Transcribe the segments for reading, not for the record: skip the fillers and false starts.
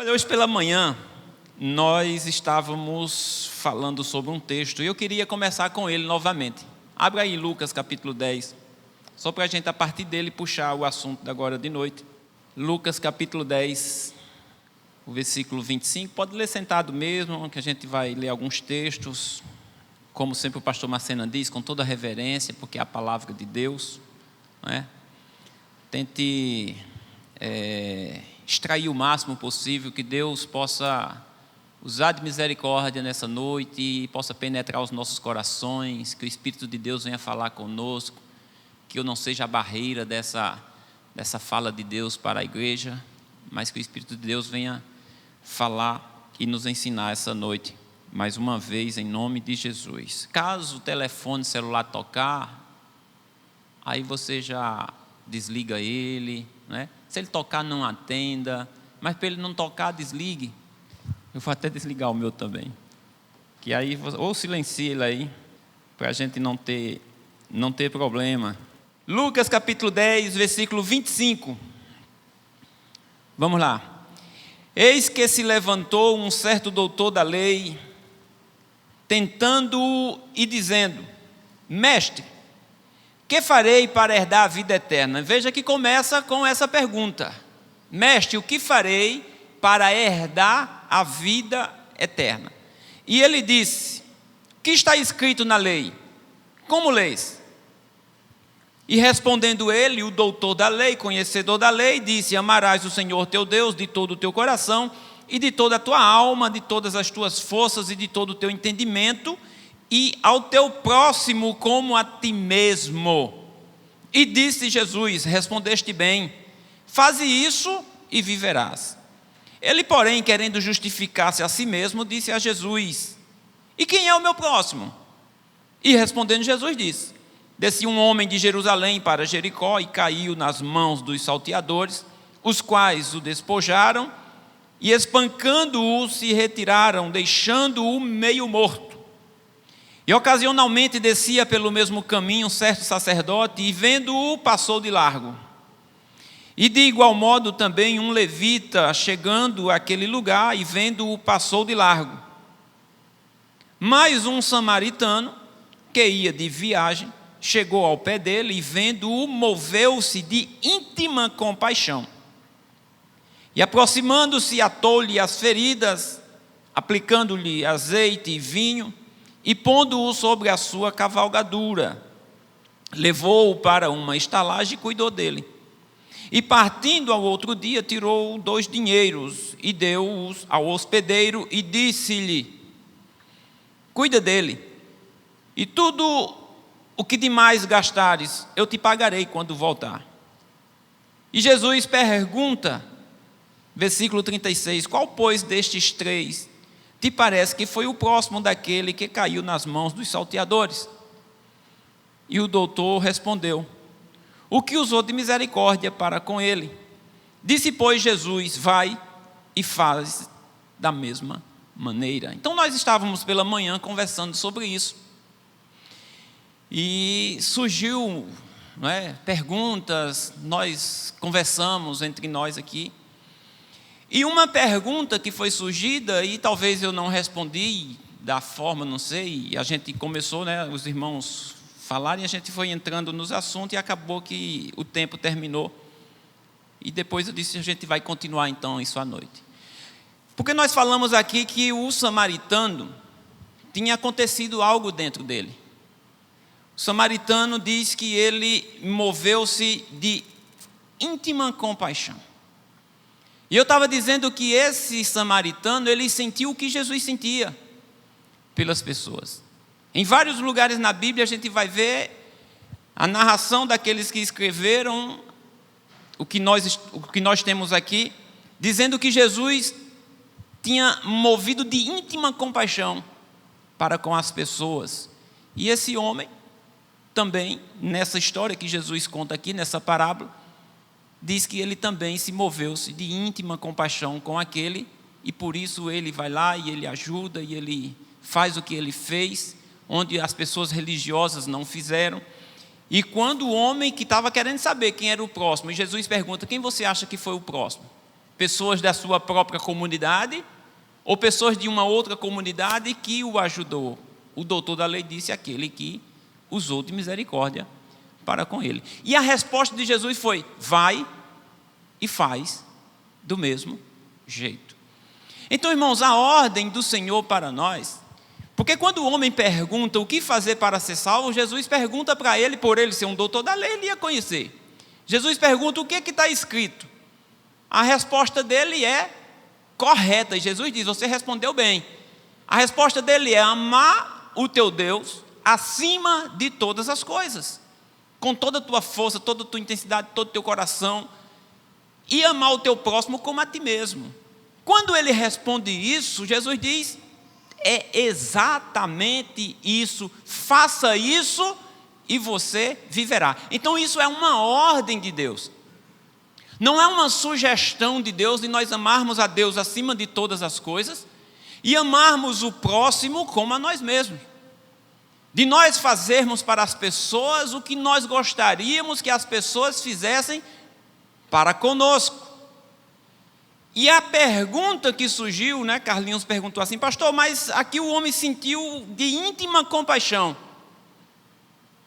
Olha, hoje pela manhã nós estávamos falando sobre um texto e eu queria começar com ele novamente. Abra aí Lucas capítulo 10, só para a gente a partir dele puxar o assunto da agora de noite. Lucas capítulo 10, o versículo 25, pode ler sentado mesmo, que a gente vai ler alguns textos, como sempre o pastor Marcena diz, com toda reverência, porque é a palavra de Deus, não é? Tente extrair o máximo possível, que Deus possa usar de misericórdia nessa noite e possa penetrar os nossos corações, que o Espírito de Deus venha falar conosco, que eu não seja a barreira dessa fala de Deus para a igreja, mas que o Espírito de Deus venha falar e nos ensinar essa noite, mais uma vez, em nome de Jesus. Caso o telefone celular tocar, aí você já desliga ele, né? Se ele tocar, não atenda, mas para ele não tocar, desligue. Eu vou até desligar o meu também, que aí, ou silencia ele aí, para a gente não ter problema. Lucas capítulo 10, versículo 25, vamos lá. Eis que se levantou um certo doutor da lei, tentando-o e dizendo: Mestre, que farei para herdar a vida eterna? Veja que começa com essa pergunta: Mestre, o que farei para herdar a vida eterna? E ele disse: o que está escrito na lei? Como lês? E respondendo ele, o doutor da lei, conhecedor da lei, disse: amarás o Senhor teu Deus de todo o teu coração e de toda a tua alma, de todas as tuas forças e de todo o teu entendimento, e ao teu próximo como a ti mesmo. E disse Jesus: respondeste bem, faze isso e viverás. Ele, porém, querendo justificar-se a si mesmo, disse a Jesus: e quem é o meu próximo? E respondendo Jesus disse: descia um homem de Jerusalém para Jericó e caiu nas mãos dos salteadores, os quais o despojaram e espancando-o se retiraram, deixando-o meio morto. E ocasionalmente descia pelo mesmo caminho um certo sacerdote e vendo-o passou de largo. E de igual modo também um levita chegando àquele lugar e vendo-o passou de largo. Mas um samaritano que ia de viagem chegou ao pé dele e vendo-o moveu-se de íntima compaixão. E aproximando-se atou-lhe as feridas, aplicando-lhe azeite e vinho, e pondo-o sobre a sua cavalgadura, levou-o para uma estalagem e cuidou dele. E partindo ao outro dia, tirou 2 dinheiros e deu-os ao hospedeiro e disse-lhe: cuida dele, e tudo o que demais gastares, eu te pagarei quando voltar. E Jesus pergunta, versículo 36, qual, pois, destes 3 te parece que foi o próximo daquele que caiu nas mãos dos salteadores? E o doutor respondeu: o que usou de misericórdia para com ele. Disse, pois, Jesus: vai e faz da mesma maneira. Então nós estávamos pela manhã conversando sobre isso. E surgiu, não é, perguntas, nós conversamos entre nós aqui. E uma pergunta que foi surgida, e talvez eu não respondi da forma, não sei, e a gente começou, né, os irmãos falarem, a gente foi entrando nos assuntos e acabou que o tempo terminou. E depois eu disse: a gente vai continuar então isso à noite. Porque nós falamos aqui que o samaritano tinha acontecido algo dentro dele. O samaritano diz que ele moveu-se de íntima compaixão. E eu estava dizendo que esse samaritano, ele sentiu o que Jesus sentia pelas pessoas. Em vários lugares na Bíblia a gente vai ver a narração daqueles que escreveram o que nós temos aqui, dizendo que Jesus tinha movido de íntima compaixão para com as pessoas. E esse homem também, nessa história que Jesus conta aqui, nessa parábola, diz que ele também se moveu-se de íntima compaixão com aquele, e por isso ele vai lá e ele ajuda, e ele faz o que ele fez, onde as pessoas religiosas não fizeram. E quando o homem que estava querendo saber quem era o próximo, e Jesus pergunta: quem você acha que foi o próximo? pessoas da sua própria comunidade ou pessoas de uma outra comunidade que o ajudou. O doutor da lei disse aquele que usou de misericórdia para com ele. E a resposta de Jesus foi: vai e faz do mesmo jeito. Então, irmãos, a ordem do Senhor para nós, porque quando o homem pergunta o que fazer para ser salvo, Jesus pergunta para ele, por ele ser um doutor da lei, ele ia conhecer. Jesus pergunta o que está escrito. A resposta dele é correta, e Jesus diz: você respondeu bem. A resposta dele é amar o teu Deus acima de todas as coisas, com toda a tua força, toda a tua intensidade, todo o teu coração, e amar o teu próximo como a ti mesmo. Quando ele responde isso, Jesus diz: é exatamente isso, faça isso e você viverá. Então isso é uma ordem de Deus, não é uma sugestão de Deus de nós amarmos a Deus acima de todas as coisas e amarmos o próximo como a nós mesmos, de nós fazermos para as pessoas o que nós gostaríamos que as pessoas fizessem para conosco. E a pergunta que surgiu, Carlinhos perguntou assim: pastor, mas aqui o homem sentiu de íntima compaixão.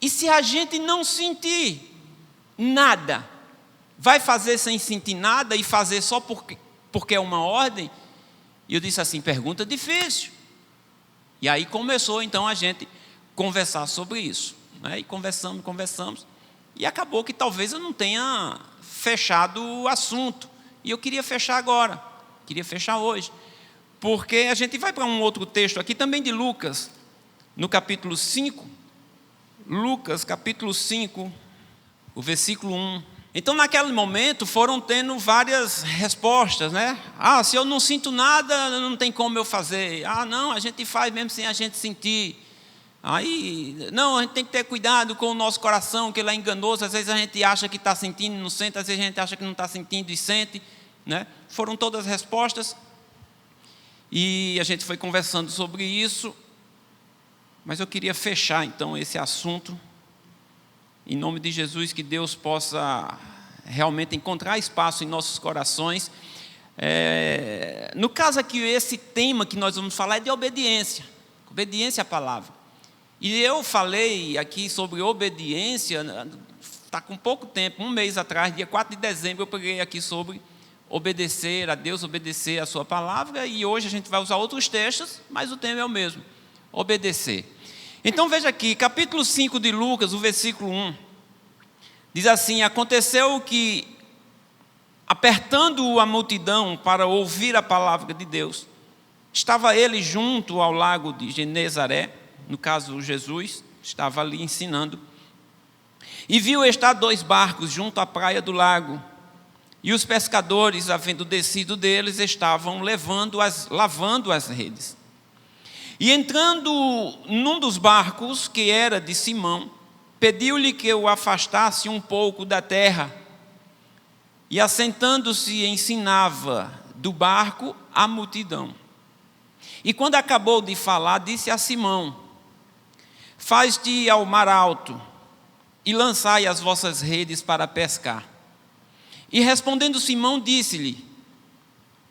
E se a gente não sentir nada, vai fazer sem sentir nada e fazer só porque é uma ordem? E eu disse assim: pergunta difícil. E aí começou então a gente conversar sobre isso, e conversamos, e acabou que talvez eu não tenha fechado o assunto. E eu queria fechar agora, queria fechar hoje, porque a gente vai para um outro texto aqui também de Lucas, no capítulo 5, Lucas capítulo 5, o versículo 1. Então naquele momento foram tendo várias respostas, se eu não sinto nada, não tem como eu fazer. Não, a gente faz mesmo sem a gente sentir. Aí, não, a gente tem que ter cuidado com o nosso coração, que ele é enganoso. Às vezes a gente acha que está sentindo e não sente, às vezes a gente acha que não está sentindo e sente. Foram todas as respostas. E a gente foi conversando sobre isso. Mas eu queria fechar então esse assunto. Em nome de Jesus, que Deus possa realmente encontrar espaço em nossos corações. No caso aqui, esse tema que nós vamos falar é de obediência. Obediência à palavra. E eu falei aqui sobre obediência, está com pouco tempo, um mês atrás, dia 4 de dezembro, eu preguei aqui sobre obedecer a Deus, obedecer a sua palavra, e hoje a gente vai usar outros textos, mas o tema é o mesmo, obedecer. Então veja aqui, capítulo 5 de Lucas, o versículo 1, diz assim: aconteceu que, apertando a multidão para ouvir a palavra de Deus, estava ele junto ao lago de Genezaré. No caso, Jesus estava ali ensinando, e viu estar 2 barcos junto à praia do lago, e os pescadores, havendo descido deles, estavam lavando as redes. E entrando num dos barcos, que era de Simão, pediu-lhe que o afastasse um pouco da terra, e assentando-se ensinava do barco a multidão. E quando acabou de falar, disse a Simão: faz-te ao mar alto e lançai as vossas redes para pescar. E respondendo Simão, disse-lhe: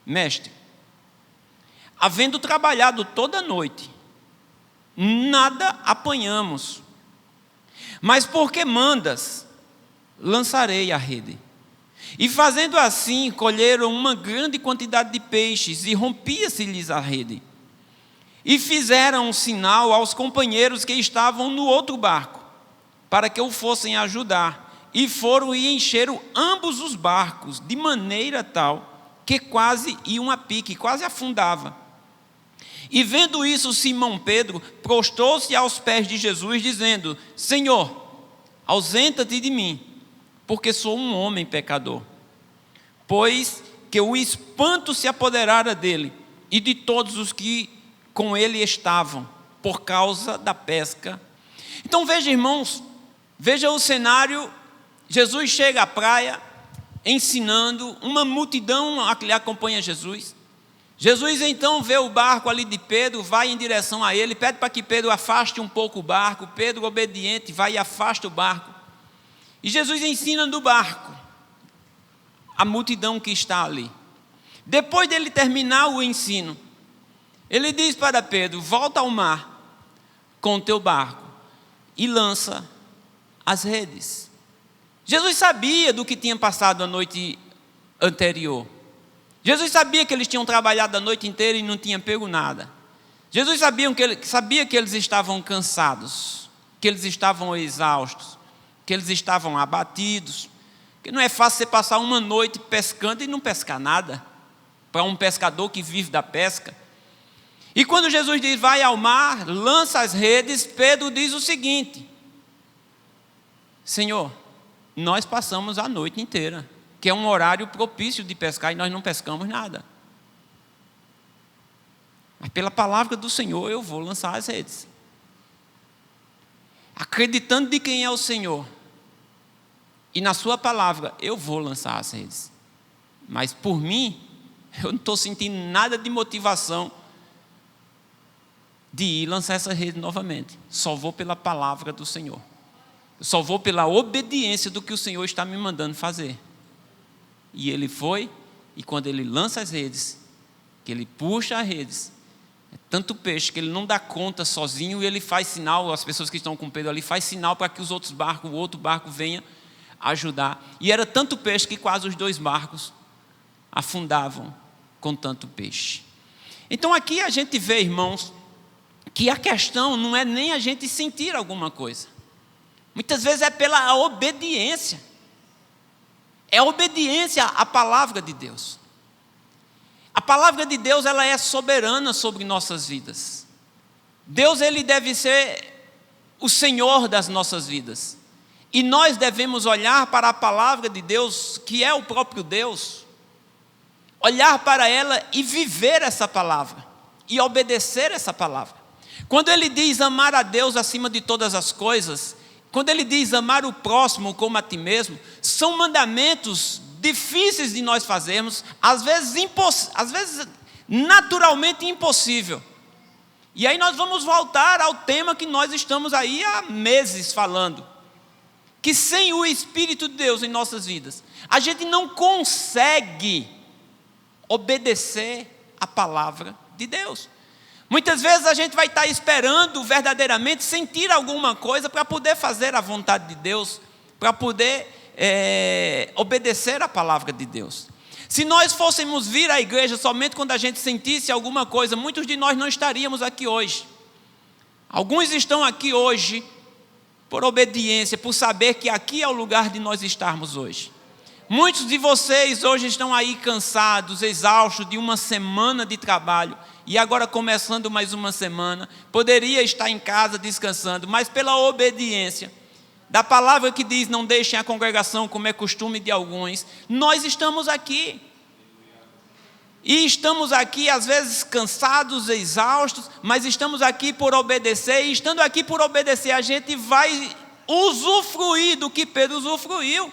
mestre, havendo trabalhado toda a noite, nada apanhamos, mas porque mandas, lançarei a rede. E fazendo assim, colheram uma grande quantidade de peixes, e rompia-se-lhes a rede. E fizeram um sinal aos companheiros que estavam no outro barco, para que o fossem ajudar. E foram e encheram ambos os barcos, de maneira tal que quase iam a pique, quase afundava. E vendo isso, Simão Pedro prostrou-se aos pés de Jesus, dizendo: Senhor, ausenta-te de mim, porque sou um homem pecador. Pois que o espanto se apoderara dele e de todos os que com ele estavam, por causa da pesca. Então veja, irmãos, veja o cenário. Jesus chega à praia, ensinando, uma multidão que lhe acompanha Jesus. Jesus então vê o barco ali de Pedro, vai em direção a ele, pede para que Pedro afaste um pouco o barco. Pedro, obediente, vai e afasta o barco. E Jesus ensina do barco a multidão que está ali. Depois dele terminar o ensino, ele diz para Pedro: volta ao mar com o teu barco e lança as redes. Jesus sabia do que tinha passado a noite anterior. Jesus sabia que eles tinham trabalhado a noite inteira e não tinham pego nada. Jesus sabia que eles estavam cansados, que eles estavam exaustos, que eles estavam abatidos, que não é fácil você passar uma noite pescando e não pescar nada, para um pescador que vive da pesca. E quando Jesus diz: vai ao mar, lança as redes, Pedro diz o seguinte: Senhor, nós passamos a noite inteira, que é um horário propício de pescar, e nós não pescamos nada. Mas pela palavra do Senhor eu vou lançar as redes. Acreditando de quem é o Senhor, e na sua palavra eu vou lançar as redes. Mas por mim, eu não estou sentindo nada de motivação de ir lançar essa rede novamente. Só vou pela palavra do Senhor. Eu só vou pela obediência do que o Senhor está me mandando fazer. E ele foi, e quando ele lança as redes, que ele puxa as redes, é tanto peixe que ele não dá conta sozinho, e ele faz sinal, as pessoas que estão com Pedro ali, faz sinal para que os outros barcos, o outro barco venha ajudar. E era tanto peixe que quase os 2 barcos afundavam com tanto peixe. Então aqui a gente vê, irmãos, que a questão não é nem a gente sentir alguma coisa. Muitas vezes é pela obediência. É a obediência à palavra de Deus. A palavra de Deus, ela é soberana sobre nossas vidas. Deus, ele deve ser o Senhor das nossas vidas. E nós devemos olhar para a palavra de Deus, que é o próprio Deus, olhar para ela e viver essa palavra, e obedecer essa palavra. Quando ele diz amar a Deus acima de todas as coisas, quando ele diz amar o próximo como a ti mesmo, são mandamentos difíceis de nós fazermos, às vezes naturalmente impossível. E aí nós vamos voltar ao tema que nós estamos aí há meses falando, que sem o Espírito de Deus em nossas vidas, a gente não consegue obedecer a palavra de Deus. Muitas vezes a gente vai estar esperando verdadeiramente sentir alguma coisa para poder fazer a vontade de Deus, para poder obedecer a palavra de Deus. Se nós fôssemos vir à igreja somente quando a gente sentisse alguma coisa, muitos de nós não estaríamos aqui hoje. Alguns estão aqui hoje por obediência, por saber que aqui é o lugar de nós estarmos hoje. Muitos de vocês hoje estão aí cansados, exaustos de uma semana de trabalho, e agora começando mais uma semana, poderia estar em casa descansando, mas pela obediência da palavra que diz: não deixem a congregação como é costume de alguns, nós estamos aqui. E estamos aqui às vezes cansados, exaustos, mas estamos aqui por obedecer, e estando aqui por obedecer, a gente vai usufruir do que Pedro usufruiu.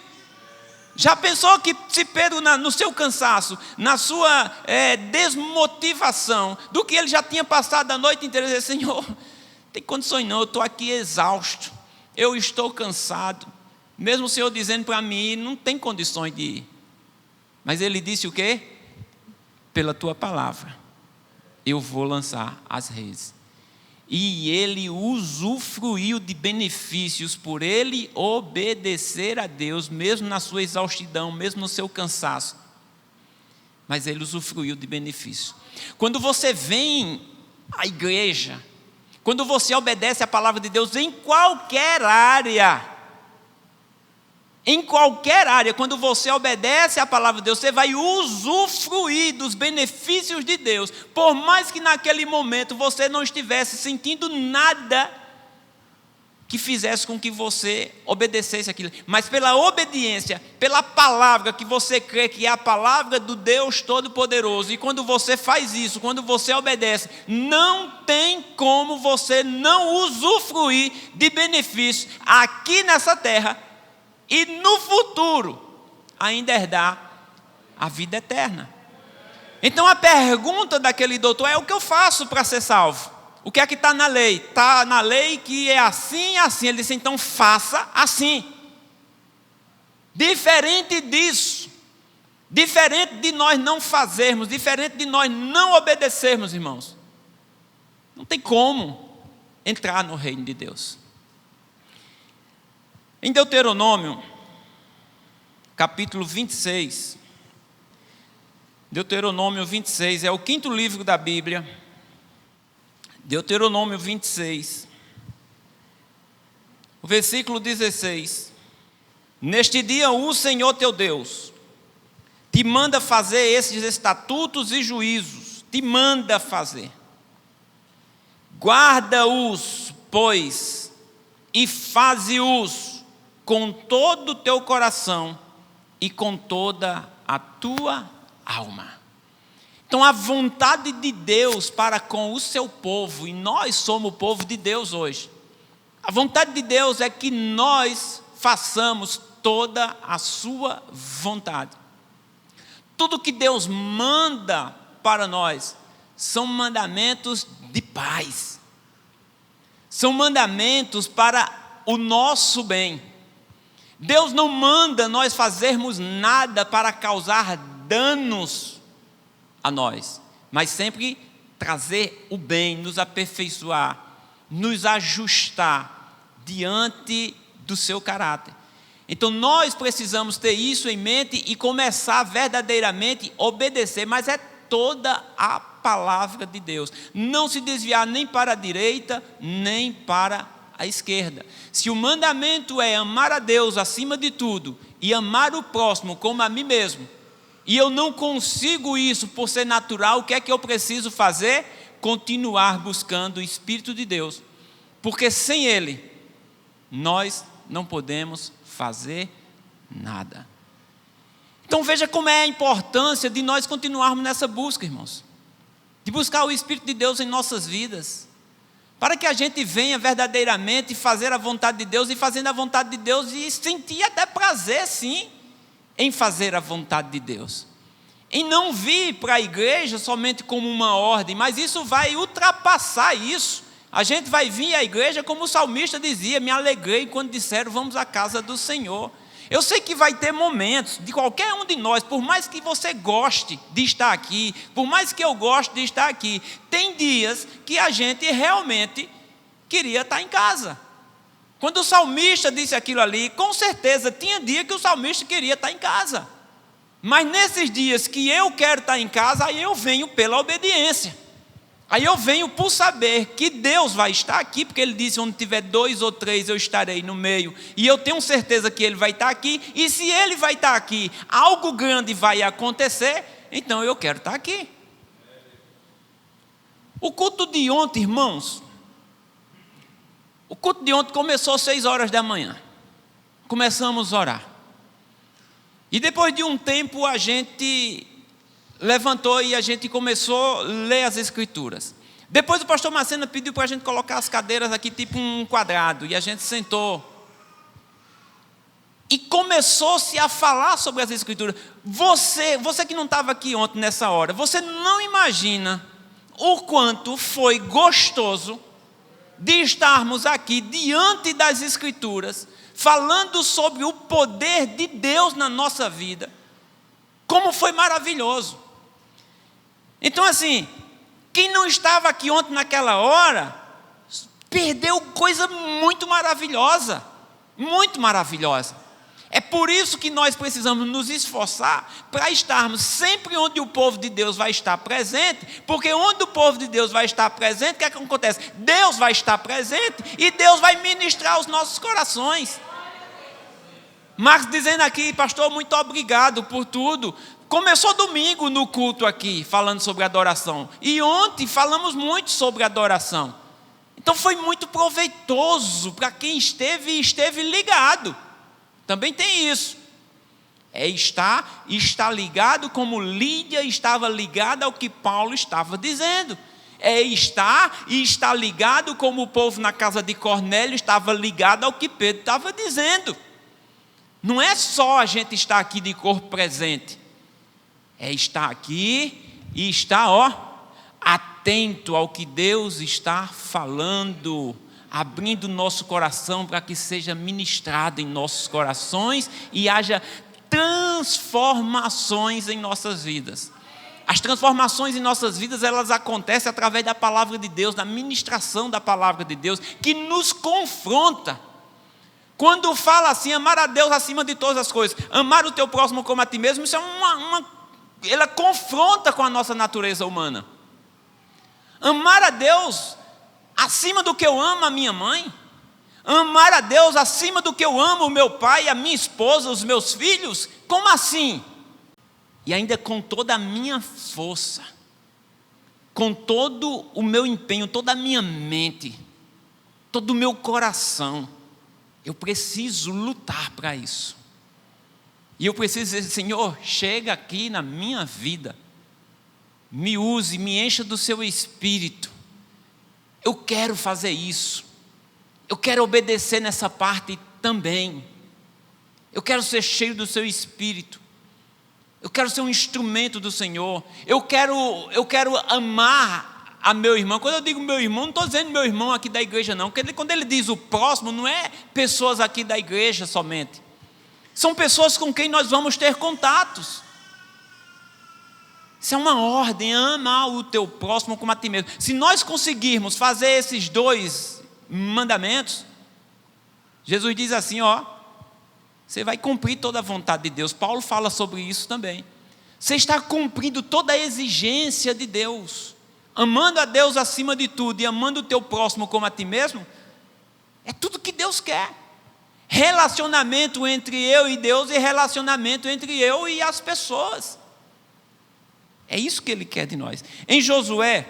Já pensou que se Pedro, no seu cansaço, na sua desmotivação, do que ele já tinha passado a noite inteira, dizer: Senhor, não tem condições não, eu estou aqui exausto, eu estou cansado, mesmo o Senhor dizendo para mim, não tem condições de ir. Mas ele disse o quê? Pela tua palavra, eu vou lançar as redes. E ele usufruiu de benefícios por ele obedecer a Deus, mesmo na sua exaustidão, mesmo no seu cansaço. Mas ele usufruiu de benefícios. Quando você vem à igreja, quando você obedece a palavra de Deus em qualquer área, quando você obedece a palavra de Deus, você vai usufruir dos benefícios de Deus, por mais que naquele momento você não estivesse sentindo nada que fizesse com que você obedecesse aquilo, mas pela obediência, pela palavra que você crê que é a palavra do Deus Todo-Poderoso, e quando você faz isso, quando você obedece, não tem como você não usufruir de benefícios aqui nessa terra, e no futuro ainda herdar a vida eterna. Então a pergunta daquele doutor é: o que eu faço para ser salvo? O que é que está na lei? Está na lei que é assim e assim. Ele disse: então faça assim. Diferente Diferente de nós não fazermos, diferente de nós não obedecermos, irmãos, não tem como entrar no reino de Deus. Em Deuteronômio, capítulo 26, Deuteronômio 26, é o 5º livro da Bíblia. Deuteronômio 26, o versículo 16. Neste dia o Senhor teu Deus te manda fazer esses estatutos e juízos, te manda fazer. Guarda-os, pois, e faze-os com todo o teu coração e com toda a tua alma. Então a vontade de Deus para com o seu povo, e nós somos o povo de Deus hoje, a vontade de Deus é que nós façamos toda a sua vontade. Tudo que Deus manda para nós são mandamentos de paz, são mandamentos para o nosso bem. Deus não manda nós fazermos nada para causar danos a nós, mas sempre trazer o bem, nos aperfeiçoar, nos ajustar diante do seu caráter. Então nós precisamos ter isso em mente e começar verdadeiramente a obedecer, mas é toda a palavra de Deus. Não se desviar nem para a direita, nem para a esquerda. Se o mandamento é amar a Deus acima de tudo e amar o próximo como a mim mesmo, e eu não consigo isso por ser natural, o que é que eu preciso fazer? Continuar buscando o Espírito de Deus, porque sem Ele nós não podemos fazer nada. Então veja como é a importância de nós continuarmos nessa busca, irmãos, de buscar o Espírito de Deus em nossas vidas, para que a gente venha verdadeiramente fazer a vontade de Deus, e fazendo a vontade de Deus, e sentir até prazer sim, em fazer a vontade de Deus, em não vir para a igreja somente como uma ordem, mas isso vai ultrapassar isso. A gente vai vir à igreja como o salmista dizia: me alegrei quando disseram vamos à casa do Senhor. Eu sei que vai ter momentos de qualquer um de nós, por mais que você goste de estar aqui, por mais que eu goste de estar aqui, tem dias que a gente realmente queria estar em casa. Quando o salmista disse aquilo ali, com certeza tinha dia que o salmista queria estar em casa. Mas nesses dias que eu quero estar em casa, aí eu venho pela obediência. Aí eu venho por saber que Deus vai estar aqui, porque Ele disse: onde tiver 2 ou 3 eu estarei no meio. E eu tenho certeza que Ele vai estar aqui, e se Ele vai estar aqui, algo grande vai acontecer, então eu quero estar aqui. O culto de ontem, irmãos, o culto de ontem começou às 6 horas da manhã. Começamos a orar. E depois de um tempo a gente levantou e a gente começou a ler as Escrituras. Depois o pastor Macena pediu para a gente colocar as cadeiras aqui tipo um quadrado. E a gente sentou. E começou-se a falar sobre as Escrituras. Você que não estava aqui ontem nessa hora, você não imagina o quanto foi gostoso de estarmos aqui diante das Escrituras, falando sobre o poder de Deus na nossa vida. Como foi maravilhoso. Então assim, quem não estava aqui ontem naquela hora, perdeu coisa muito maravilhosa. Muito maravilhosa. É por isso que nós precisamos nos esforçar para estarmos sempre onde o povo de Deus vai estar presente, porque onde o povo de Deus vai estar presente, o que é que acontece? Deus vai estar presente e Deus vai ministrar os nossos corações. Marcos dizendo aqui: pastor, muito obrigado por tudo. Começou domingo no culto aqui, falando sobre adoração, e ontem falamos muito sobre adoração. Então foi muito proveitoso para quem esteve ligado. Também tem isso. É estar ligado como Lídia estava ligada ao que Paulo estava dizendo. É estar ligado como o povo na casa de Cornélio estava ligado ao que Pedro estava dizendo. Não é só a gente estar aqui de corpo presente. É estar aqui e estar, atento ao que Deus está falando, abrindo nosso coração para que seja ministrado em nossos corações e haja transformação transformações em nossas vidas. As transformações em nossas vidas, elas acontecem através da palavra de Deus, da ministração da palavra de Deus, que nos confronta. Quando fala assim, amar a Deus acima de todas as coisas, amar o teu próximo como a ti mesmo, isso é ela confronta com a nossa natureza humana. Amar a Deus acima do que eu amo a minha mãe, amar a Deus acima do que eu amo o meu pai, a minha esposa, os meus filhos, como assim? E ainda com toda a minha força, com todo o meu empenho, toda a minha mente, todo o meu coração, eu preciso lutar para isso. E eu preciso dizer, Senhor, chega aqui na minha vida, me use, me encha do seu Espírito. Eu quero fazer isso. Eu quero obedecer nessa parte também. Eu quero ser cheio do seu Espírito. Eu quero ser um instrumento do Senhor. Eu quero amar a meu irmão. Quando eu digo meu irmão, não estou dizendo meu irmão aqui da igreja não. Porque quando ele diz o próximo, não é pessoas aqui da igreja somente. São pessoas com quem nós vamos ter contatos. Isso é uma ordem, ama o teu próximo como a ti mesmo. Se nós conseguirmos fazer esses 2 mandamentos, Jesus diz assim, você vai cumprir toda a vontade de Deus. Paulo fala sobre isso também. Você está cumprindo toda a exigência de Deus. Amando a Deus acima de tudo e amando o teu próximo como a ti mesmo, é tudo que Deus quer. Relacionamento entre eu e Deus e relacionamento entre eu e as pessoas. É isso que Ele quer de nós. Em Josué,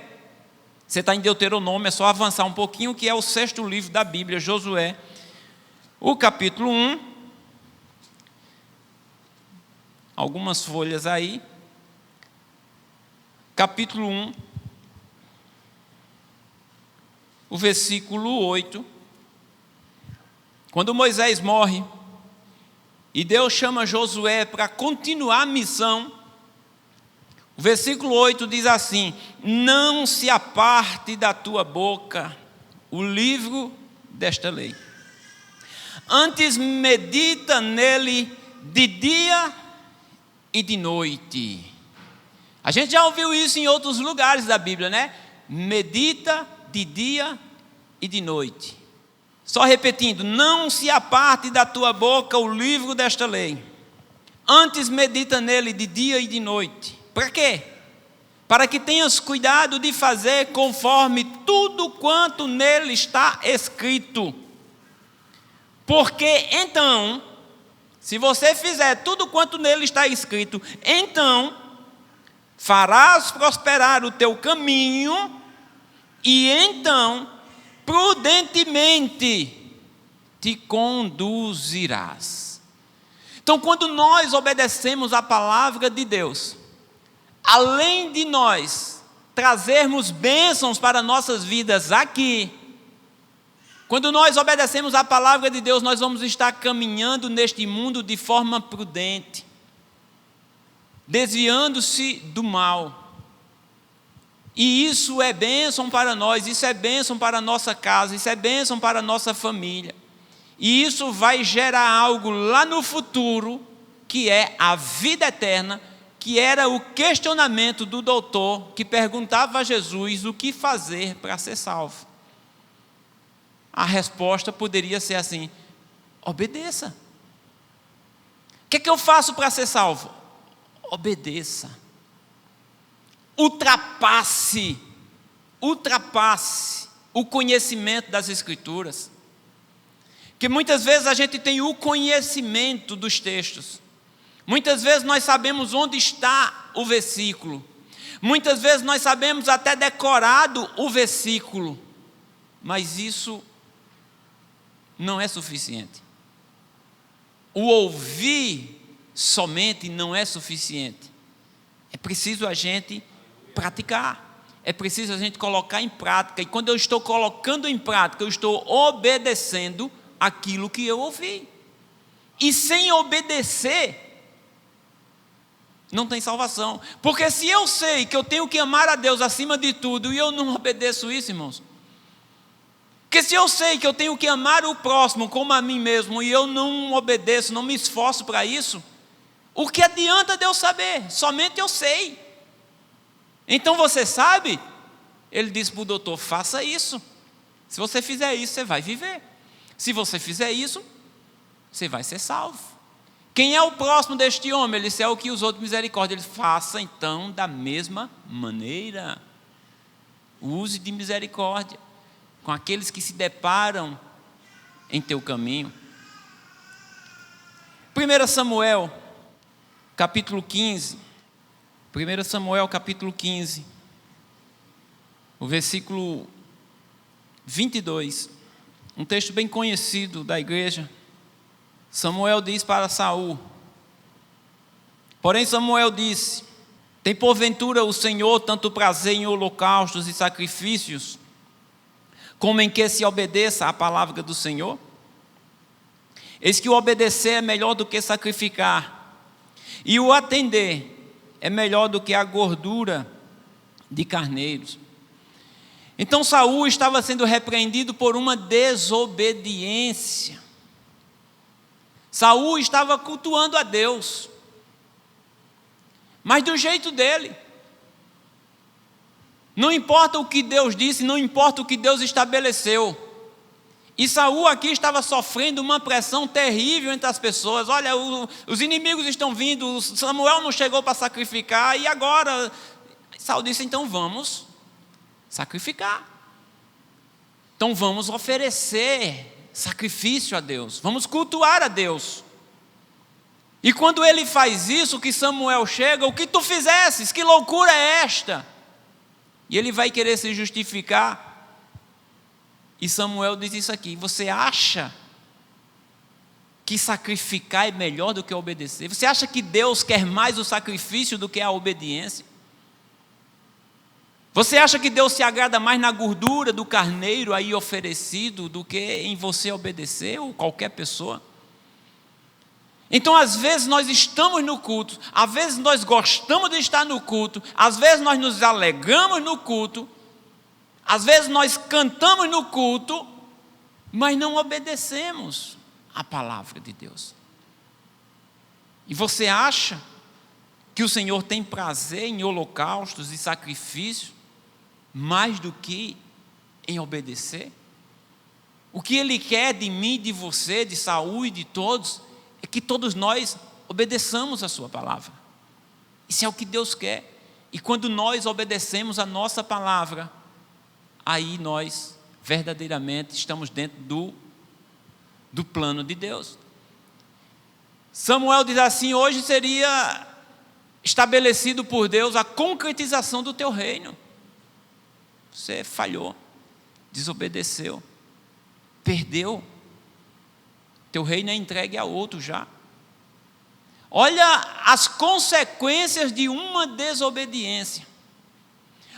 você está em Deuteronômio, é só avançar um pouquinho, que é o 6º livro da Bíblia, Josué, o capítulo 1, algumas folhas aí, capítulo 1, o versículo 8, quando Moisés morre, e Deus chama Josué para continuar a missão, o versículo 8 diz assim, não se aparte da tua boca o livro desta lei, antes medita nele de dia e de noite. A gente já ouviu isso em outros lugares da Bíblia, né? Medita de dia e de noite. Só repetindo, não se aparte da tua boca o livro desta lei, antes medita nele de dia e de noite. Para quê? Para que tenhas cuidado de fazer conforme tudo quanto nele está escrito. Porque então, se você fizer tudo quanto nele está escrito, então farás prosperar o teu caminho e então prudentemente te conduzirás. Então, quando nós obedecemos a palavra de Deus, além de nós trazermos bênçãos para nossas vidas aqui, quando nós obedecemos a palavra de Deus, nós vamos estar caminhando neste mundo de forma prudente, desviando-se do mal. E isso é bênção para nós, isso é bênção para a nossa casa, isso é bênção para a nossa família. E isso vai gerar algo lá no futuro, que é a vida eterna, que era o questionamento do doutor que perguntava a Jesus o que fazer para ser salvo. A resposta poderia ser assim: obedeça. O que é que eu faço para ser salvo? Obedeça. Ultrapasse o conhecimento das Escrituras. Porque muitas vezes a gente tem o conhecimento dos textos. Muitas vezes nós sabemos onde está o versículo. Muitas vezes nós sabemos até decorado o versículo. Mas isso não é suficiente. O ouvir somente não é suficiente. É preciso a gente praticar. É preciso a gente colocar em prática. E quando eu estou colocando em prática, eu estou obedecendo aquilo que eu ouvi. E sem obedecer, não tem salvação. Porque se eu sei que eu tenho que amar a Deus acima de tudo e eu não obedeço isso, irmãos. Porque se eu sei que eu tenho que amar o próximo como a mim mesmo e eu não obedeço, não me esforço para isso, O que adianta de eu saber? Somente eu sei. Então você sabe? Ele disse para o doutor: faça isso. Se você fizer isso, você vai viver. Se você fizer isso, você vai ser salvo. Quem é o próximo deste homem? Ele disse: é o que usou de misericórdia. Ele: faça então da mesma maneira. Use de misericórdia com aqueles que se deparam em teu caminho. 1 Samuel, capítulo 15. 1 Samuel, capítulo 15. O versículo 22. Um texto bem conhecido da igreja. Samuel diz para Saul: porém Samuel disse: tem porventura o Senhor tanto prazer em holocaustos e sacrifícios, como em que se obedeça à palavra do Senhor? Eis que o obedecer é melhor do que sacrificar, e o atender é melhor do que a gordura de carneiros. Então Saul estava sendo repreendido por uma desobediência. Saul estava cultuando a Deus, mas do jeito dele. Não importa o que Deus disse, não importa o que Deus estabeleceu. E Saul aqui estava sofrendo uma pressão terrível entre as pessoas. Olha, os inimigos estão vindo, Samuel não chegou para sacrificar, e agora? Saul disse: então vamos sacrificar. Então vamos oferecer sacrifício a Deus, vamos cultuar a Deus. E quando ele faz isso, que Samuel chega: o que tu fizesses? Que loucura é esta? E ele vai querer se justificar. E Samuel diz isso aqui: você acha que sacrificar é melhor do que obedecer? Você acha que Deus quer mais o sacrifício do que a obediência? Você acha que Deus se agrada mais na gordura do carneiro aí oferecido do que em você obedecer, ou qualquer pessoa? Então, às vezes nós estamos no culto, às vezes nós gostamos de estar no culto, às vezes nós nos alegramos no culto, às vezes nós cantamos no culto, mas não obedecemos à palavra de Deus. E você acha que o Senhor tem prazer em holocaustos e sacrifícios mais do que em obedecer? O que Ele quer de mim, de você, de Saul e de todos, é que todos nós obedeçamos a sua palavra. Isso é o que Deus quer. E quando nós obedecemos a nossa palavra, aí nós verdadeiramente estamos dentro do plano de Deus. Samuel diz assim: hoje seria estabelecido por Deus a concretização do teu reino. Você falhou, desobedeceu, perdeu. Teu reino é entregue a outro já. Olha as consequências de uma desobediência.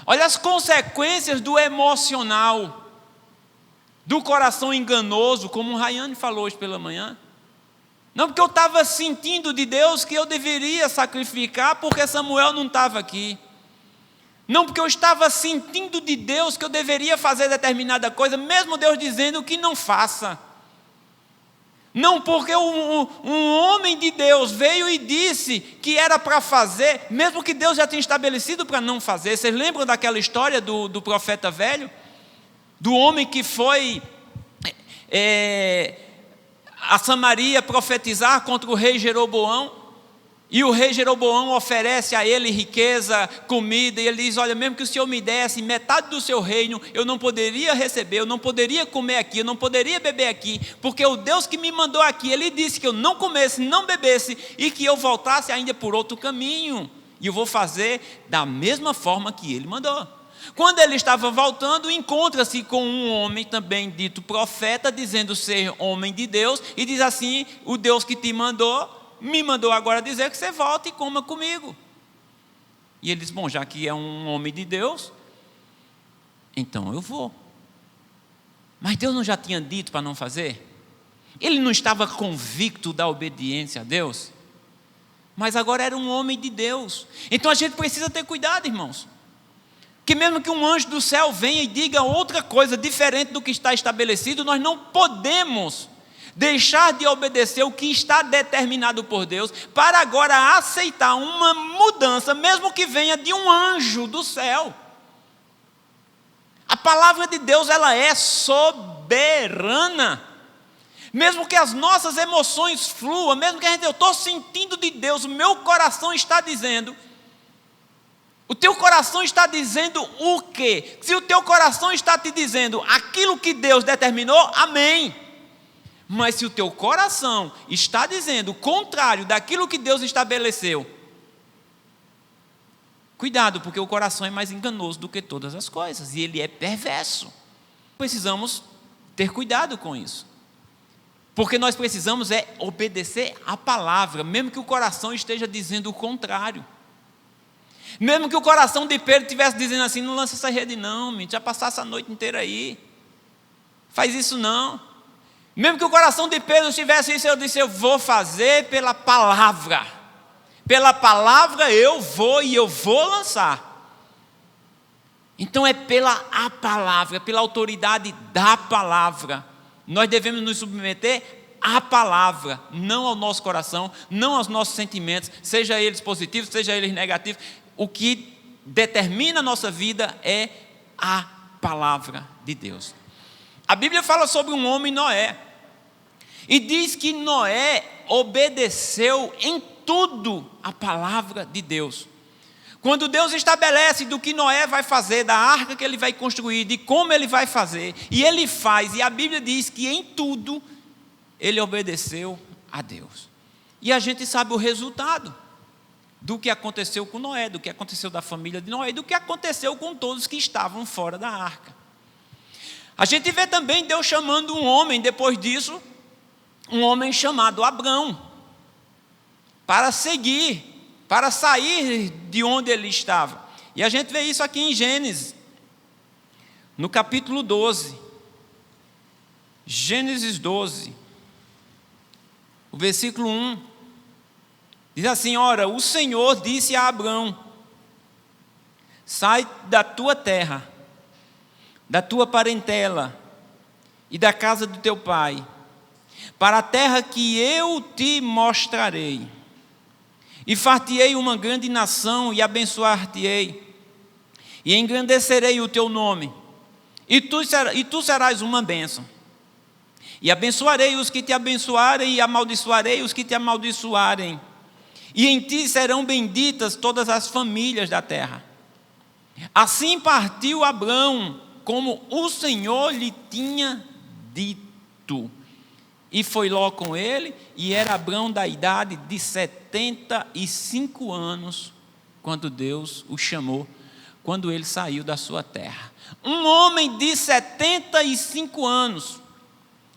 Olha as consequências do emocional, do coração enganoso, como o Rayane falou hoje pela manhã. Não, porque eu estava sentindo de Deus que eu deveria sacrificar porque Samuel não estava aqui. Não, porque eu estava sentindo de Deus que eu deveria fazer determinada coisa, mesmo Deus dizendo que não faça. Não, porque um homem de Deus veio e disse que era para fazer, mesmo que Deus já tinha estabelecido para não fazer. Vocês lembram daquela história do profeta velho? Do homem que foi a Samaria profetizar contra o rei Jeroboão. E o rei Jeroboão oferece a ele riqueza, comida, e ele diz: olha, mesmo que o Senhor me desse metade do seu reino, eu não poderia receber, eu não poderia comer aqui, eu não poderia beber aqui, porque o Deus que me mandou aqui, Ele disse que eu não comesse, não bebesse, e que eu voltasse ainda por outro caminho, e eu vou fazer da mesma forma que Ele mandou. Quando ele estava voltando, encontra-se com um homem também dito profeta, dizendo ser homem de Deus, e diz assim: o Deus que te mandou, me mandou agora dizer que você volte e coma comigo. E ele diz: bom, já que é um homem de Deus, então eu vou. Mas Deus não já tinha dito para não fazer? Ele não estava convicto da obediência a Deus? Mas agora era um homem de Deus. Então a gente precisa ter cuidado, irmãos, que mesmo que um anjo do céu venha e diga outra coisa diferente do que está estabelecido, nós não podemos deixar de obedecer o que está determinado por Deus, para agora aceitar uma mudança, mesmo que venha de um anjo do céu. A palavra de Deus, ela é soberana. Mesmo que as nossas emoções fluam, mesmo que eu estou sentindo de Deus, o meu coração está dizendo. O teu coração está dizendo o quê? Se o teu coração está te dizendo aquilo que Deus determinou, amém. Mas se o teu coração está dizendo o contrário daquilo que Deus estabeleceu, cuidado, porque o coração é mais enganoso do que todas as coisas, e ele é perverso. Precisamos ter cuidado com isso, porque nós precisamos obedecer a palavra, mesmo que o coração esteja dizendo o contrário. Mesmo que o coração de Pedro estivesse dizendo assim: não lança essa rede não, menino, já passasse a noite inteira aí, faz isso não. Mesmo que o coração de Pedro estivesse isso, eu disse: eu vou fazer pela palavra eu vou e eu vou lançar. Então é pela a palavra, pela autoridade da palavra, nós devemos nos submeter à palavra, não ao nosso coração, não aos nossos sentimentos, seja eles positivos, seja eles negativos. O que determina a nossa vida é a palavra de Deus. A Bíblia fala sobre um homem, Noé, e diz que Noé obedeceu em tudo a palavra de Deus. Quando Deus estabelece do que Noé vai fazer, da arca que ele vai construir, de como ele vai fazer, e ele faz, e a Bíblia diz que em tudo ele obedeceu a Deus. E a gente sabe o resultado do que aconteceu com Noé, do que aconteceu da família de Noé, do que aconteceu com todos que estavam fora da arca. A gente vê também Deus chamando um homem, depois disso, um homem chamado Abrão, para seguir, para sair de onde ele estava. E a gente vê isso aqui em Gênesis, no capítulo 12. Gênesis 12, o versículo 1. Diz assim: ora, o Senhor disse a Abrão: sai da tua terra, da tua parentela e da casa do teu pai, para a terra que eu te mostrarei. E far-te-ei uma grande nação, e abençoar-te-ei, e engrandecerei o teu nome, e tu serás uma bênção. E abençoarei os que te abençoarem, e amaldiçoarei os que te amaldiçoarem. E em ti serão benditas todas as famílias da terra. Assim partiu Abrão, como o Senhor lhe tinha dito. E foi Ló com ele, e era Abrão da idade de 75 anos, quando Deus o chamou, quando ele saiu da sua terra. Um homem de 75 anos.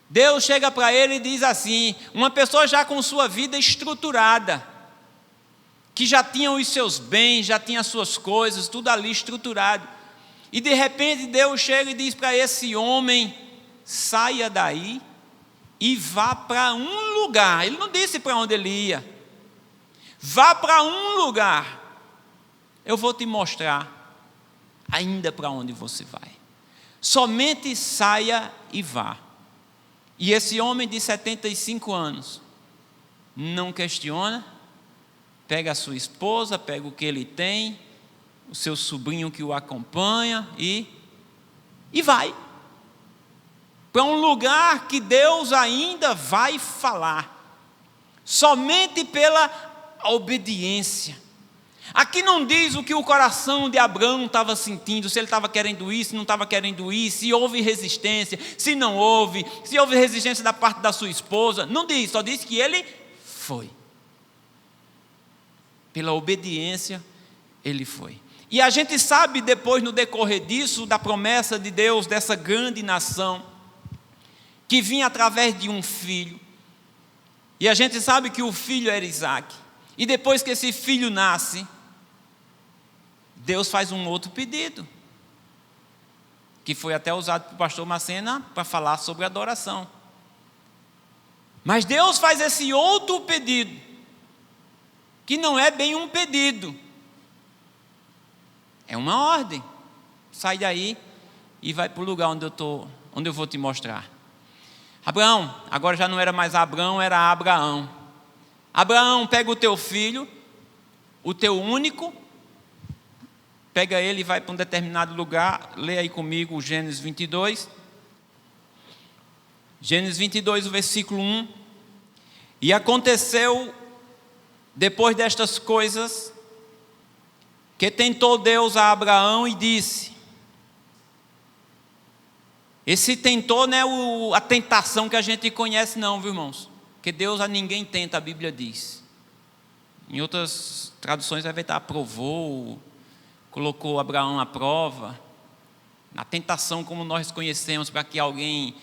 Deus chega para ele e diz assim, uma pessoa já com sua vida estruturada, que já tinha os seus bens, já tinha as suas coisas, tudo ali estruturado. E de repente Deus chega e diz para esse homem: saia daí e vá para um lugar. Ele não disse para onde ele ia. Vá para um lugar. Eu vou te mostrar ainda para onde você vai. Somente saia e vá. E esse homem de 75 anos não questiona, pega a sua esposa, pega o que ele tem, o seu sobrinho que o acompanha e vai para um lugar que Deus ainda vai falar, somente pela obediência. Aqui não diz o que o coração de Abrão estava sentindo, se ele estava querendo ir, se não estava querendo ir, se houve resistência, se não houve, se houve resistência da parte da sua esposa. Não diz, só diz que ele foi. Pela obediência, ele foi. E a gente sabe depois, no decorrer disso, da promessa de Deus, dessa grande nação, que vinha através de um filho. E a gente sabe que o filho era Isaac. E depois que esse filho nasce, Deus faz um outro pedido, que foi até usado pelo pastor Macena para falar sobre adoração. Mas Deus faz esse outro pedido, que não é bem um pedido, é uma ordem. Sai daí e vai para o lugar onde eu vou te mostrar. Abraão, agora já não era mais Abrão, era Abraão. Abraão, pega o teu filho, o teu único, pega ele e vai para um determinado lugar. Lê aí comigo Gênesis 22. Gênesis 22, o versículo 1. E aconteceu, depois destas coisas, que tentou Deus a Abraão e disse. Esse tentou não é a tentação que a gente conhece não, viu, irmãos? Porque Deus a ninguém tenta, a Bíblia diz. Em outras traduções vai estar aprovou, colocou Abraão à prova. Na tentação como nós conhecemos, para que alguém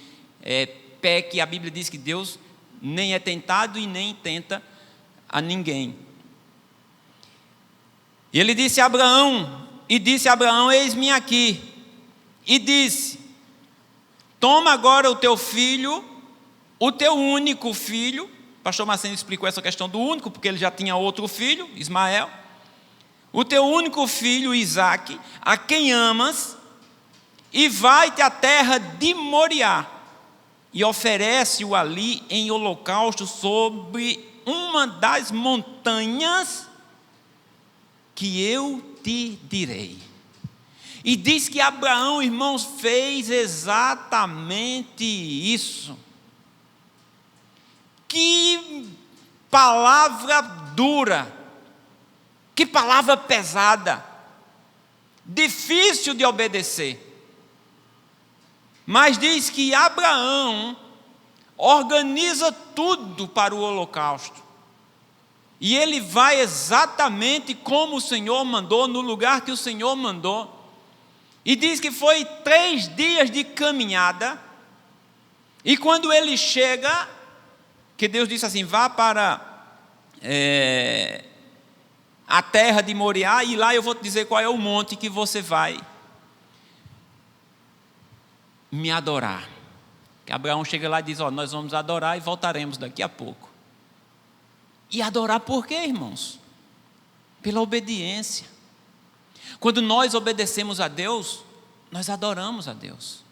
peque, a Bíblia diz que Deus nem é tentado e nem tenta a ninguém. E ele disse a Abraão, eis-me aqui. E disse, toma agora o teu filho, o teu único filho. O pastor Marcelo explicou essa questão do único, porque ele já tinha outro filho, Ismael. O teu único filho, Isaque, a quem amas, e vai-te à terra de Moriá, e oferece-o ali em holocausto sobre uma das montanhas que eu te direi. E diz que Abraão, irmãos, fez exatamente isso. Que palavra dura, que palavra pesada, difícil de obedecer. Mas diz que Abraão organiza tudo para o holocausto. E ele vai exatamente como o Senhor mandou, no lugar que o Senhor mandou. E diz que foi 3 dias de caminhada. E quando ele chega, que Deus disse assim, vá para a terra de Moriá, e lá eu vou te dizer qual é o monte que você vai me adorar. Que Abraão chega lá e diz, nós vamos adorar e voltaremos daqui a pouco. E adorar por quê, irmãos? Pela obediência. Quando nós obedecemos a Deus, nós adoramos a Deus.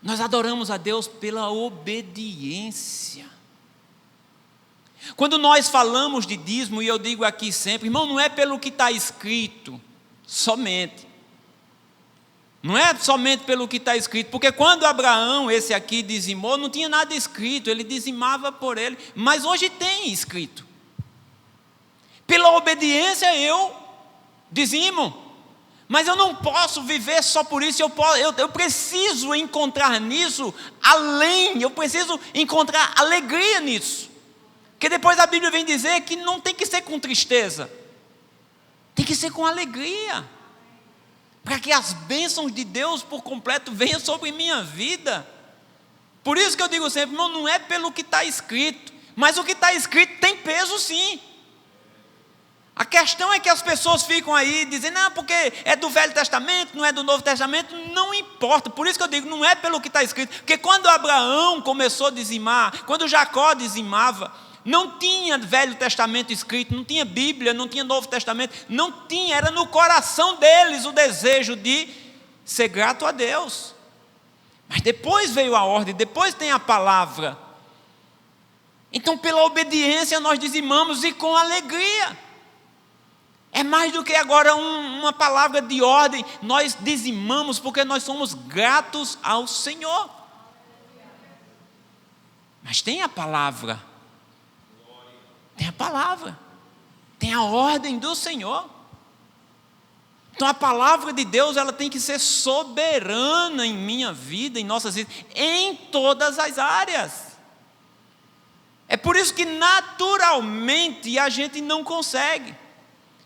Nós adoramos a Deus pela obediência. Quando nós falamos de dízimo, e eu digo aqui sempre, irmão, não é pelo que está escrito, somente. Não é somente pelo que está escrito, porque quando Abraão, esse aqui, dizimou, não tinha nada escrito, ele dizimava por ele, mas hoje tem escrito. Pela obediência eu dizimo, mas eu não posso viver só por isso, eu preciso encontrar nisso além, eu preciso encontrar alegria nisso. Porque depois a Bíblia vem dizer que não tem que ser com tristeza, tem que ser com alegria. Para que as bênçãos de Deus por completo venham sobre minha vida. Por isso que eu digo sempre, irmão, não é pelo que está escrito, mas o que está escrito tem peso sim. A questão é que as pessoas ficam aí dizendo, não, porque é do Velho Testamento, não é do Novo Testamento, não importa. Por isso que eu digo, não é pelo que está escrito, porque quando Abraão começou a dizimar, quando Jacó dizimava, não tinha Velho Testamento escrito, não tinha Bíblia, não tinha Novo Testamento, não tinha, era no coração deles o desejo de ser grato a Deus. Mas depois veio a ordem, depois tem a palavra. Então pela obediência nós dizimamos e com alegria. É mais do que agora uma palavra de ordem, nós dizimamos porque nós somos gratos ao Senhor. Mas tem a palavra. Tem a palavra, tem a ordem do Senhor. Então a palavra de Deus, ela tem que ser soberana em minha vida, em nossas vidas, em todas as áreas. É por isso que naturalmente a gente não consegue.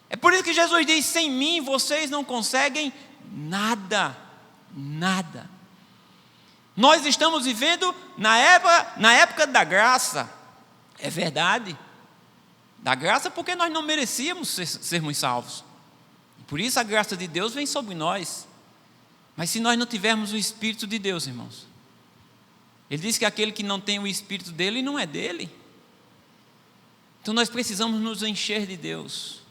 É por isso que Jesus diz, sem mim vocês não conseguem nada, nada. Nós estamos vivendo na época da graça, é verdade. Da graça porque nós não merecíamos sermos salvos. Por isso a graça de Deus vem sobre nós. Mas se nós não tivermos o Espírito de Deus, irmãos, Ele diz que aquele que não tem o Espírito dele não é dele. Então nós precisamos nos encher de Deus,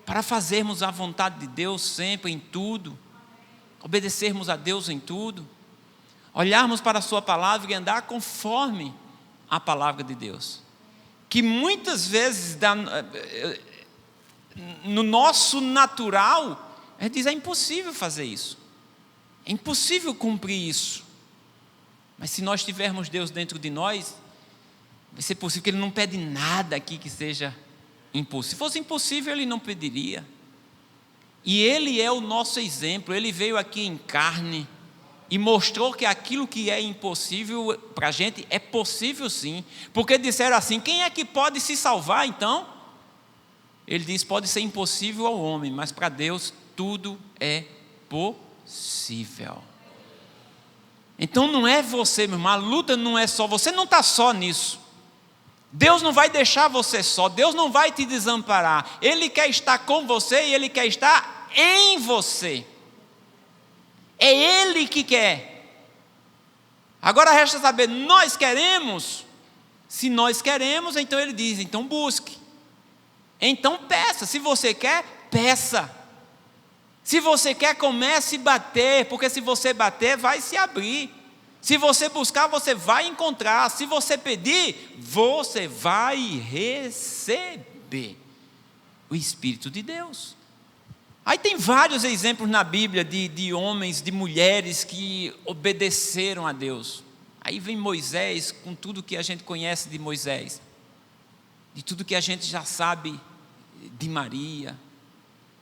para fazermos a vontade de Deus sempre, em tudo, obedecermos a Deus em tudo. olharmos para a sua palavra e andar conforme a palavra de Deus. Que muitas vezes, no nosso natural, a gente diz, é impossível fazer isso. É impossível cumprir isso. Mas se nós tivermos Deus dentro de nós, vai ser possível, que Ele não pede nada aqui que seja impossível. Se fosse impossível, Ele não pediria. E Ele é o nosso exemplo. Ele veio aqui em carne e mostrou que aquilo que é impossível para a gente é possível sim. Porque disseram assim, quem é que pode se salvar então? Ele diz, pode ser impossível ao homem, mas para Deus tudo é possível. Então não é você, meu irmão, a luta não é só, você não está só nisso. Deus não vai deixar você só, Deus não vai te desamparar. Ele quer estar com você e Ele quer estar em você. É Ele que quer. Agora resta saber, nós queremos? Se nós queremos, então Ele diz, então busque. Então peça, se você quer, peça. Se você quer, comece a bater, porque se você bater, vai se abrir. Se você buscar, você vai encontrar. Se você pedir, você vai receber o Espírito de Deus. Aí tem vários exemplos na Bíblia de homens, de mulheres que obedeceram a Deus. Aí vem Moisés, com tudo que a gente conhece de Moisés, de tudo que a gente já sabe de Maria,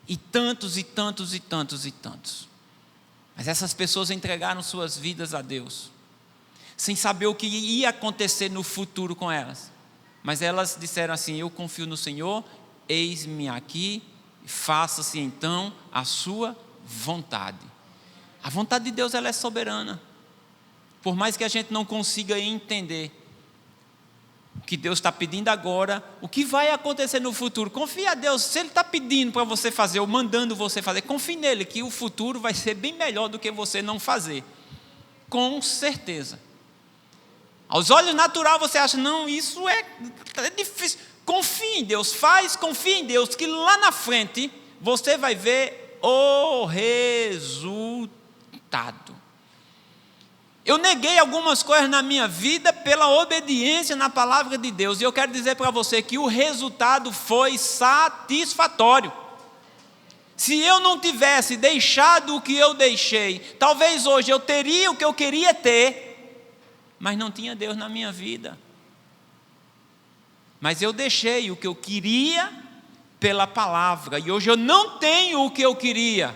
e tantos, e tantos, e tantos, e tantos. Mas essas pessoas entregaram suas vidas a Deus, sem saber o que ia acontecer no futuro com elas. Mas elas disseram assim, eu confio no Senhor, eis-me aqui, faça-se então a sua vontade. A vontade de Deus, ela é soberana. Por mais que a gente não consiga entender o que Deus está pedindo agora, o que vai acontecer no futuro, confia a Deus. Se Ele está pedindo para você fazer, ou mandando você fazer, confie nele, que o futuro vai ser bem melhor do que você não fazer, com certeza. Aos olhos naturais você acha, não, isso é difícil. Confie em Deus, confie em Deus, que lá na frente você vai ver o resultado. Eu neguei algumas coisas na minha vida pela obediência na palavra de Deus, e eu quero dizer para você que o resultado foi satisfatório. Se eu não tivesse deixado o que eu deixei, talvez hoje eu teria o que eu queria ter, mas não tinha Deus na minha vida. Mas eu deixei o que eu queria pela palavra, e hoje eu não tenho o que eu queria,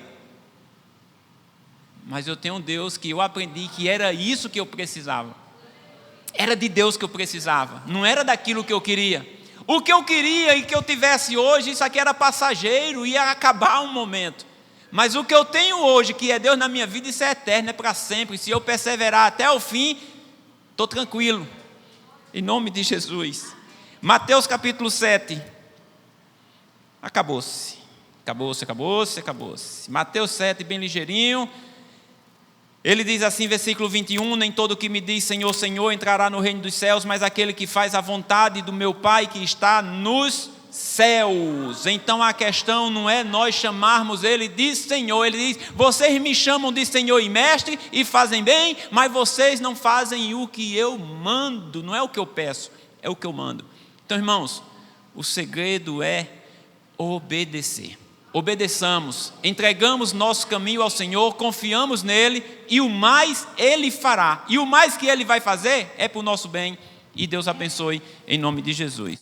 mas eu tenho um Deus que eu aprendi que era isso que eu precisava. Era de Deus que eu precisava, não era daquilo que eu queria. O que eu queria e que eu tivesse hoje, isso aqui era passageiro, ia acabar um momento. Mas o que eu tenho hoje, que é Deus na minha vida, isso é eterno, é para sempre. Se eu perseverar até o fim, estou tranquilo, em nome de Jesus. Mateus capítulo 7. Acabou-se. Mateus 7, bem ligeirinho. Ele diz assim, versículo 21, nem todo que me diz Senhor, Senhor entrará no reino dos céus, mas aquele que faz a vontade do meu Pai que está nos céus. Então a questão não é nós chamarmos Ele de Senhor. Ele diz, vocês me chamam de Senhor e Mestre e fazem bem, mas vocês não fazem o que eu mando. Não é o que eu peço, é o que eu mando. Então, irmãos, o segredo é obedecer. Obedeçamos, entregamos nosso caminho ao Senhor, confiamos nele, e o mais Ele fará. E o mais que Ele vai fazer é para o nosso bem. E Deus abençoe em nome de Jesus.